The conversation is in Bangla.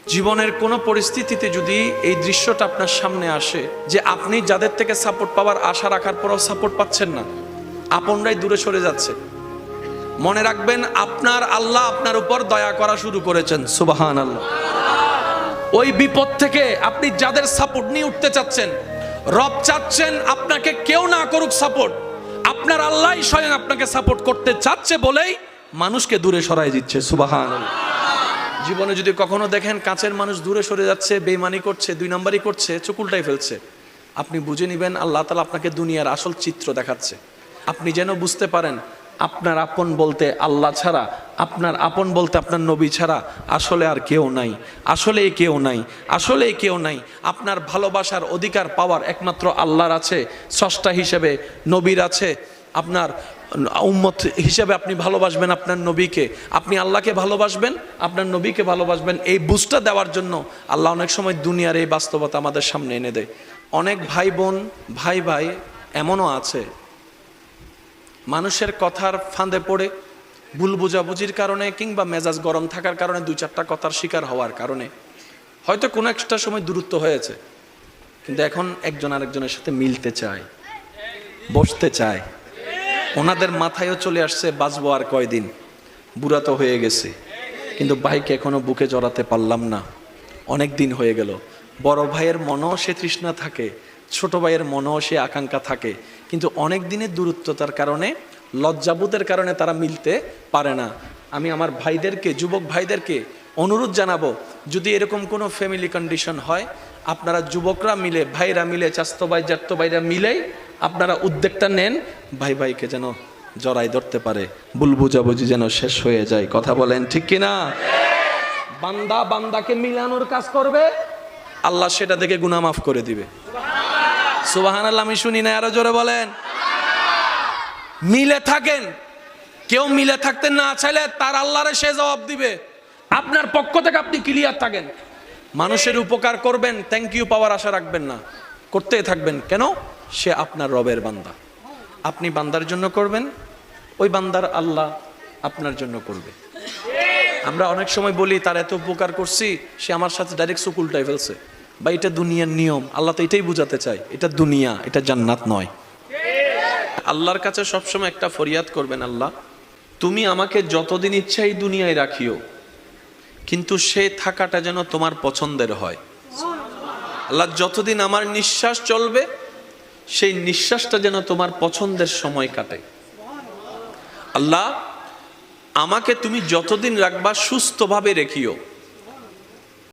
জীবনের কোনো পরিস্থিতিতে যদি এই দৃশ্যটা আপনার সামনে আসে যে আপনি যাদের থেকে সাপোর্ট পাওয়ার আশা রাখার পরও সাপোর্ট পাচ্ছেন না, আপনরাই দূরে সরে যাচ্ছে, মনে রাখবেন আপনার আল্লাহ আপনার উপর দয়া করা শুরু করেছেন। সুবহানাল্লাহ। ওই বিপদ থেকে আপনি যাদের সাপোর্ট নিয়ে উঠতে চাচ্ছেন, রব চাচ্ছেন আপনাকে কেউ না করুক সাপোর্ট, আপনার আল্লাহই স্বয়ং আপনাকে সাপোর্ট করতে চাচ্ছে বলেই মানুষকে দূরে সরাই দিচ্ছে। সুবহানাল্লাহ। জীবনে যদি কখনো দেখেন কাছের মানুষ দূরে সরে যাচ্ছে, বেঈমানি করছে, দুই নাম্বারই করছে, চোখ উল্টাই ফেলছে, আপনি বুঝে নেবেন আল্লাহ তাআলা আপনাকে দুনিয়ার আসল চিত্র দেখাচ্ছে। আপনি যেন বুঝতে পারেন আপনার আপন বলতে আল্লাহ ছাড়া, আপনার আপন বলতে আপনার নবী ছাড়া আসলে আর কেউ নাই, আসলে কেউ নাই, আসলে কেউ নাই। আপনার ভালোবাসার অধিকার পাওয়ার একমাত্র আল্লাহর আছে, স্রষ্টা হিসেবে নবীর আছে। আপনার উম্মত হিসেবে আপনি ভালোবাসবেন আপনার নবীকে, আপনি আল্লাহকে ভালোবাসবেন, আপনার নবীকে ভালোবাসবেন। এই বুঝটা দেওয়ার জন্য আল্লাহ অনেক সময় দুনিয়ার এই বাস্তবতা আমাদের সামনে এনে দেয়। অনেক ভাই বোন, ভাই ভাই এমনও আছে মানুষের কথার ফাঁদে পড়ে, ভুল বোঝাবুঝির কারণে কিংবা মেজাজ গরম থাকার কারণে দুই চারটা কথার শিকার হওয়ার কারণে হয়তো কোনো একটা সময় দূরত্ব হয়েছে, কিন্তু এখন একজন আরেকজনের সাথে মিলতে চায়, বসতে চায়। ওনাদের মাথায়ও চলে আসছে বাঁচবো আর কয়দিন, বুড়া তো হয়ে গেছে, কিন্তু ভাইকে এখনো বুকে জড়াতে পারলাম না, অনেক দিন হয়ে গেল। বড় ভাইয়ের মনেও সে তৃষ্ণা থাকে, ছোট ভাইয়ের মনেও সে আকাঙ্ক্ষা থাকে, কিন্তু অনেক দিনের দূরত্বতার কারণে, লজ্জাবোধের কারণে তারা মিলতে পারে না। আমি আমার ভাইদেরকে, যুবক ভাইদেরকে অনুরোধ জানাবো, যদি এরকম কোনো ফ্যামিলি কন্ডিশন হয়, আপনারা যুবকরা মিলে, ভাইরা মিলে, চাচতো ভাই জ্যাঠতো ভাইরা মিলেই আপনারা উদ্যোগটা নেন, ভাই ভাইকে যেন জড়াই ধরতে পারে, ভুল বুঝাবুঝি যেন শেষ হয়ে যায়। কথা বলেন ঠিক কিনা? বান্দা বান্দাকে মিলানোর কাজ করবে, আল্লাহ সেটা দেখে গুনাহ মাফ করে দিবে। সুবহানাল্লাহ। আমি শুনি না, আরো জোরে বলেন। মিলে থাকেন, কেউ মিলে থাকতে না চাইলে তার আল্লাহরে সে জবাব দিবে। আপনার পক্ষ থেকে আপনি ক্লিয়ার থাকেন, মানুষের উপকার করবেন, থ্যাংক ইউ পাওয়ার আশা রাখবেন না, করতেই থাকবেন। কেন? সে আপনার রবের বান্দা, আপনি বান্দার জন্য করবেন, ওই বান্দার আল্লাহ আপনার জন্য করবে। আমরা অনেক সময় বলি তার এত উপকার করছি, সে আমার সাথে ডাইরেক্ট চোখ উল্টাই ফেলছে, বা এটা দুনিয়ার নিয়ম। আল্লাহ তো এটাই বুঝাতে চায়, এটা দুনিয়া, এটা জান্নাত নয়। আল্লাহর কাছে সবসময় একটা ফরিয়াদ করবেন, আল্লাহ তুমি আমাকে যতদিন ইচ্ছা এই দুনিয়ায় রাখিও, কিন্তু সে থাকাটা যেন তোমার পছন্দের হয়। আল্লাহ যতদিন আমার নিঃশ্বাস চলবে, সেই নিঃশ্বাসটা যেন তোমার পছন্দের সময় কাটে। আল্লাহ আমাকে তুমি যতদিন রাখবা সুস্থভাবে রেখিও,